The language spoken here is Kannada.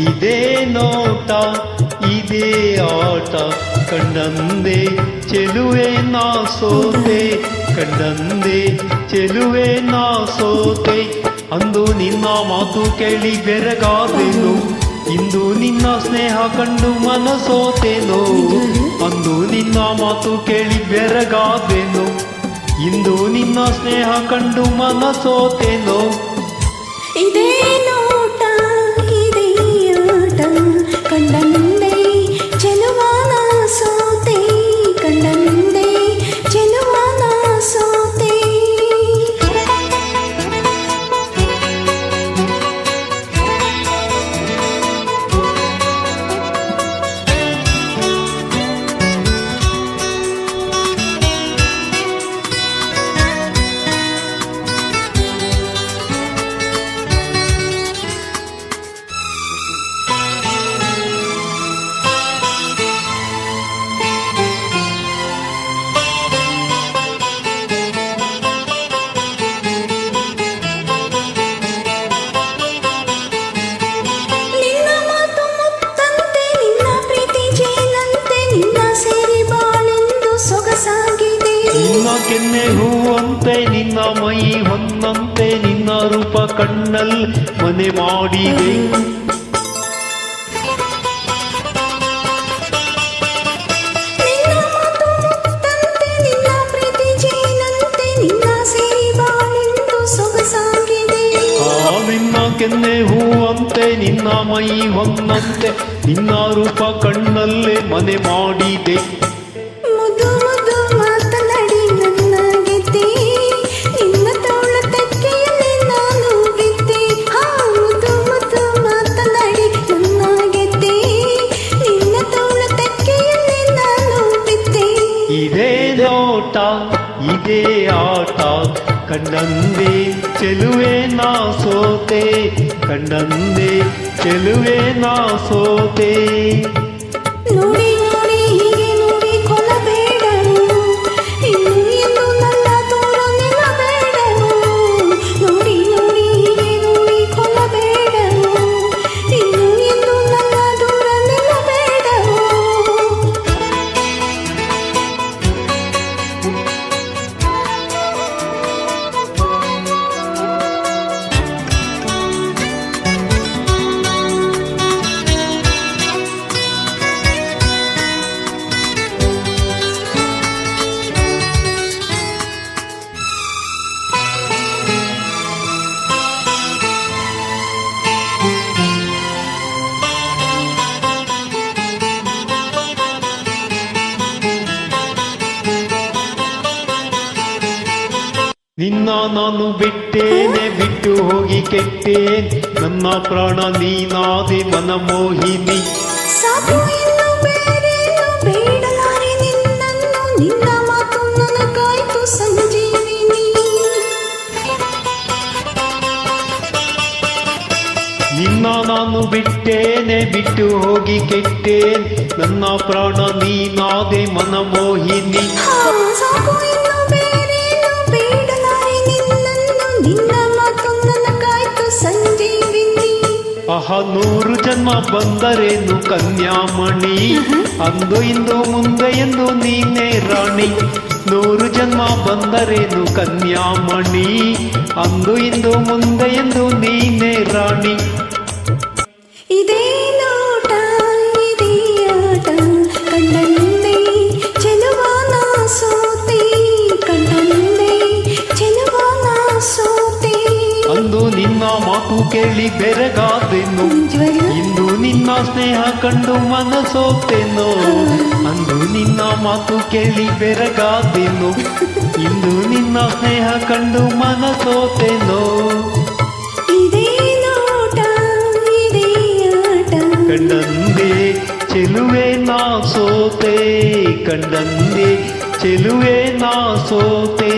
ಇದೇ ನೋಟ ಇದೇ ಆಟ ಕಂಡಂದೆ ಚೆಲುವೆ ನಾ ಸೋತೆ ಕಂಡಂದೆ ಚೆಲುವೆ ನಾ ಸೋತೆ ಅಂದು ನಿನ್ನ ಮಾತು ಕೇಳಿ ಬೆರಗಾದೆನು ಇಂದು ನಿನ್ನ ಸ್ನೇಹ ಕಂಡು ಮನಸೋತೇನೋ ಅಂದು ನಿನ್ನ ಮಾತು ಕೇಳಿ ಬೆರಗಾದೆನು ಇಂದು ನಿನ್ನ ಸ್ನೇಹ ಕಂಡು ಮನಸೋತೇನೋ ಇದೇ ನೋಟ ಇದೇ ಆಟ ಕಂಡಂದೆ ಚೆಲುವನ ಸೋತೆ ಕಂಡಂದೆ ಚೆಲುವನ ಸೋತೆ ಕೆನ್ನೆ ಹೂವಂತೆ ನಿನ್ನ ಮೈ ಹೊನ್ನಂತೆ ನಿನ್ನ ರೂಪ ಕಣ್ಣಲ್ಲಿ ಮನೆ ಮಾಡಿದೆ ನಿನ್ನ ಕೆನ್ನೆ ಹೂವಂತೆ ನಿನ್ನ ಮೈ ಹೊನ್ನಂತೆ ನಿನ್ನ ರೂಪ ಕಣ್ಣಲ್ಲೇ ಮನೆ ಮಾಡಿದೆ ಇದೇ ನೋಟ ಇದೇ ಆಟ ಕಂಡಂದೆ ಚೆಲುವೆ ನಾ ಸೋತೆ ಕಂಡಂದೆ ಚೆಲುವೆ ನಾ ಸೋತೆ ನೋಡಿ ನೋಡಿ ಹೀಗೆ ನೋಡಿ ಕೊಲ್ಲಬೇಡರು ಇನ್ನು ಎಂದು ನನ್ನ ದೂರ ನಿಲ್ಲಬೇಡರು ನೋಡಿ ನೋಡಿ ಹೀಗೆ ನೋಡಿ ಕೊಲ್ಲಬೇಡರು ಇನ್ನು ಎಂದು ನನ್ನ ದೂರ ನಿಲ್ಲಬೇಡರು ನಿನ್ನ ನಾನು ಬಿಟ್ಟೇನೆ ಬಿಟ್ಟು ಹೋಗಿ ಕೆಟ್ಟೇನೆ ನನ್ನ ಪ್ರಾಣ ನೀನಾದೆ ಮನಮೋಹಿನಿ ಸಾಕು ಇನ್ನು ಬೇರೇನು ಬೇಡಲಾರೆ ನಿನ್ನನ್ನು ನಿನ್ನ ಮಾತು ನನಗಾಯ್ತು ಸಂಜೀವಿನಿ ನಿನ್ನ ನಾನು ಬಿಟ್ಟೇನೆ ಬಿಟ್ಟು ಹೋಗಿ ಕೆಟ್ಟೇನೆ ನನ್ನ ಪ್ರಾಣ ನೀನಾದೆ ಮನಮೋಹಿನಿ ಸಾಕು ಇನ್ನು ಬೇರೇನು ಬೇಡಲಾರೆ ನಿನ್ನನ್ನು ನಿನ್ನ ಮಾತು ನನಗಾಯ್ತು ಸಂಜೀವಿನಿ ಆಹ 100 ಜನ್ಮ ಬಂದರೇನು ಕನ್ಯಾಮಣಿ ಅಂದು ಇಂದು ಮುಂದೆ ಎಂದು ನೀನೇ ರಾಣಿ 100 ಜನ್ಮ ಬಂದರೇನು ಕನ್ಯಾಮಣಿ ಅಂದು ಇಂದು ಮುಂದೆ ಎಂದು ನೀನೇ ರಾಣಿ ಇದೇ ನೋಟ ಇದೇ ಆಟ ಕಂಡಂದೆ ಚೆಲುವನ ಸೋತೆ ಕಂಡಂದೆ ಚೆಲುವನ ಸೋತೆ ಅಂದು ನಿನ್ನ ಮಾತು ಕೇಳಿ ಬೆರಗಾದೆನು ಇಂದು ನಿನ್ನ ಸ್ನೇಹ ಕಂಡು ಮನಸೋತೆನೋ ಅಂದು ನಿನ್ನ ಮಾತು ಕೇಳಿ ಬೆರಗಾದೆನು ಇಂದು ನಿನ್ನ ಸ್ನೇಹ ಕಂಡು ಮನಸೋತೆನೋ ಇದೇ ನೋಟ ಇದೇ ಆಟ ಕಂಡಂದೆ ಚೆಲುವೆ ನಾ ಸೋತೆ ಕಂಡಂದೆ ಚೆಲುವೆ ನಾ ಸೋತೆ